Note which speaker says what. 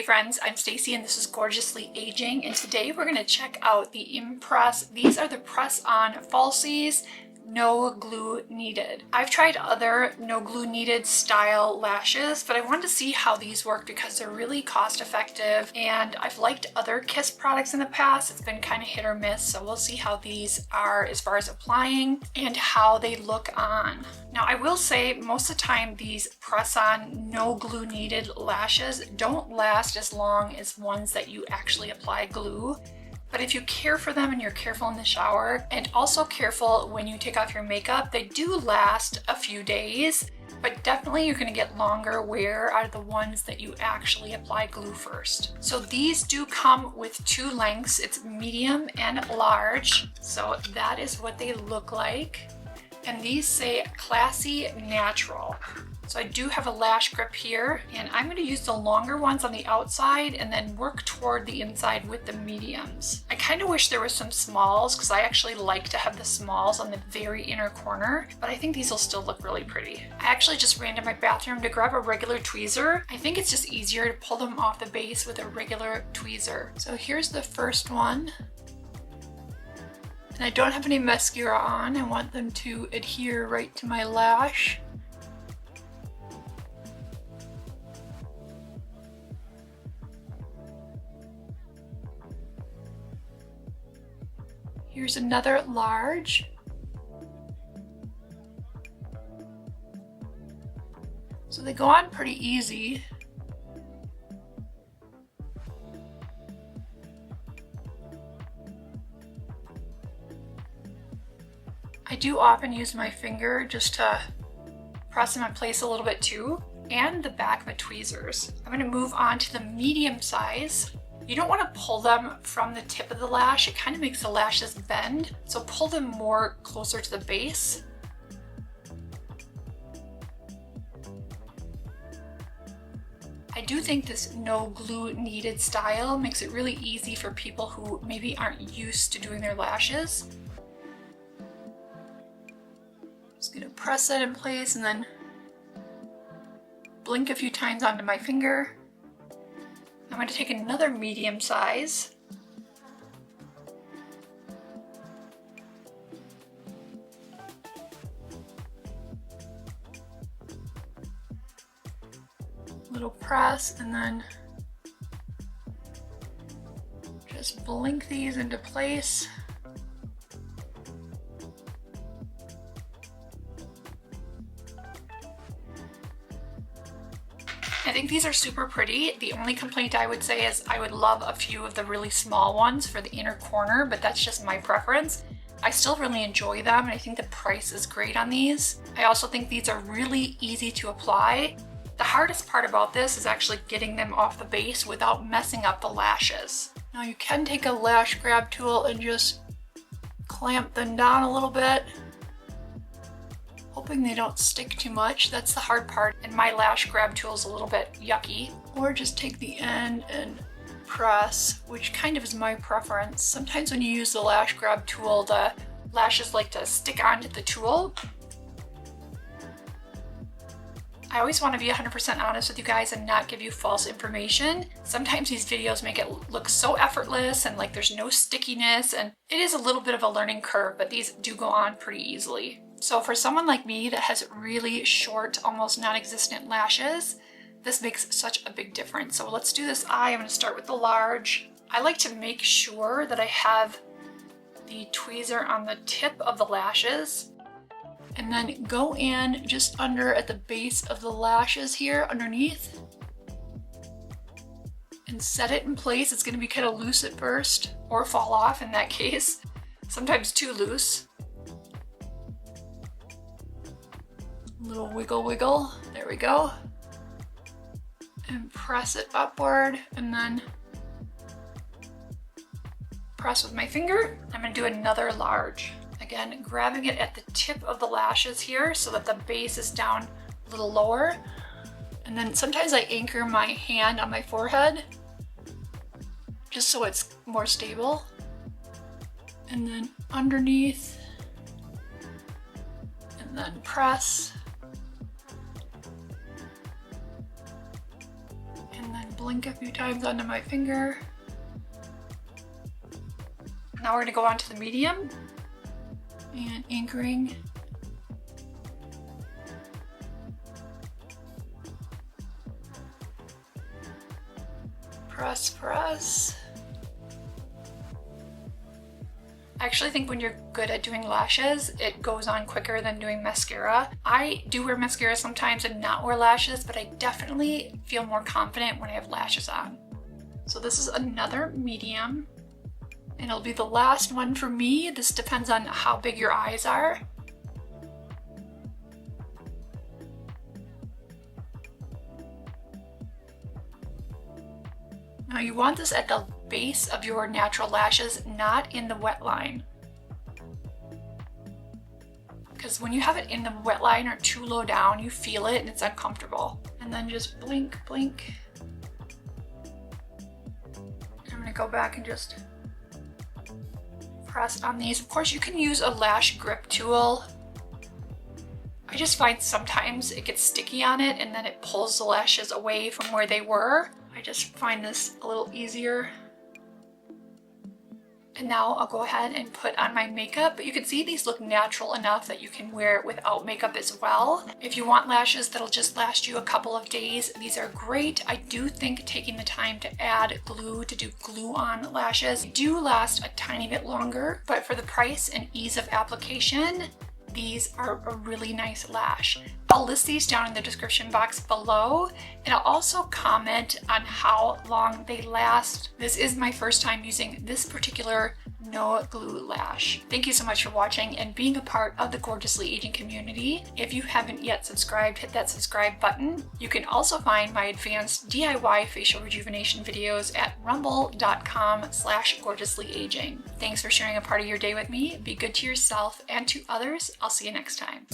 Speaker 1: Hey friends, I'm Stacy and this is Gorgeously Aging, and today we're going to check out the imPress. These are the press-on falsies, no glue needed. I've tried other no glue needed style lashes, but I wanted to see how these work because they're really cost effective, and I've liked other Kiss products in the past. It's been kind of hit or miss, so we'll see how these are as far as applying and how they look on. Now I will say most of the time these press-on no glue needed lashes don't last as long as ones that you actually apply glue. But if you care for them and you're careful in the shower and also careful when you take off your makeup, they do last a few days, but definitely you're gonna get longer wear out of the ones that you actually apply glue first. So these do come with two lengths. It's medium and large. So that is what they look like. And these say Classy Natural. So I do have a lash grip here, and I'm going to use the longer ones on the outside and then work toward the inside with the mediums. I kind of wish there were some smalls because I actually like to have the smalls on the very inner corner, but I think these will still look really pretty. I actually just ran to my bathroom to grab a regular tweezer. I think it's just easier to pull them off the base with a regular tweezer. So here's the first one. And I don't have any mascara on. I want them to adhere right to my lash. Here's another large. So they go on pretty easy. I do often use my finger just to press them in place a little bit too, and the back of my tweezers. I'm going to move on to the medium size. You don't want to pull them from the tip of the lash. It kind of makes the lashes bend. So pull them more closer to the base. I do think this no glue needed style makes it really easy for people who maybe aren't used to doing their lashes. Just gonna press that in place and then blink a few times onto my finger. I'm going to take another medium size. Little press and then just blink these into place. I think these are super pretty. The only complaint I would say is I would love a few of the really small ones for the inner corner, but that's just my preference. I still really enjoy them, and I think the price is great on these. I also think these are really easy to apply. The hardest part about this is actually getting them off the base without messing up the lashes. Now you can take a lash grab tool and just clamp them down a little bit, hoping they don't stick too much. That's the hard part, and my lash grab tool is a little bit yucky. Or just take the end and press, which kind of is my preference. Sometimes when you use the lash grab tool, the lashes like to stick onto the tool. I always want to be 100% honest with you guys and not give you false information. Sometimes these videos make it look so effortless and like there's no stickiness, and it is a little bit of a learning curve, but these do go on pretty easily. So for someone like me that has really short, almost non-existent lashes, this makes such a big difference. So let's do this eye. I'm going to start with the large. I like to make sure that I have the tweezer on the tip of the lashes and then go in just under at the base of the lashes here underneath and set it in place. It's going to be kind of loose at first, or fall off in that case. Sometimes too loose. Little wiggle wiggle, there we go. And press it upward and then press with my finger. I'm gonna do another large. Again, grabbing it at the tip of the lashes here so that the base is down a little lower. And then sometimes I anchor my hand on my forehead just so it's more stable. And then underneath, and then press. blink a few times onto my finger. Now we're gonna go on to the medium and anchoring. Press, press. I actually think when you're good at doing lashes, it goes on quicker than doing mascara. I do wear mascara sometimes and not wear lashes, but I definitely feel more confident when I have lashes on. So this is another medium, and it'll be the last one for me. This depends on how big your eyes are. Now you want this at the base of your natural lashes, not in the wet line. Because when you have it in the wet line or too low down, you feel it and it's uncomfortable. And then just blink, blink. I'm gonna go back and just press on these. Of course, you can use a lash grip tool. I just find sometimes it gets sticky on it and then it pulls the lashes away from where they were. I just find this a little easier. And now I'll go ahead and put on my makeup, but you can see these look natural enough that you can wear it without makeup as well. If you want lashes that'll just last you a couple of days, these are great. I do think taking the time to add glue, to do glue on lashes, do last a tiny bit longer, but for the price and ease of application, these are a really nice lash. I'll list these down in the description box below, and I'll also comment on how long they last. This is my first time using this particular no glue lash. Thank you so much for watching and being a part of the Gorgeously Aging community. If you haven't yet subscribed, hit that subscribe button. You can also find my advanced DIY facial rejuvenation videos at rumble.com/gorgeouslyaging. Thanks for sharing a part of your day with me. Be good to yourself and to others. I'll see you next time.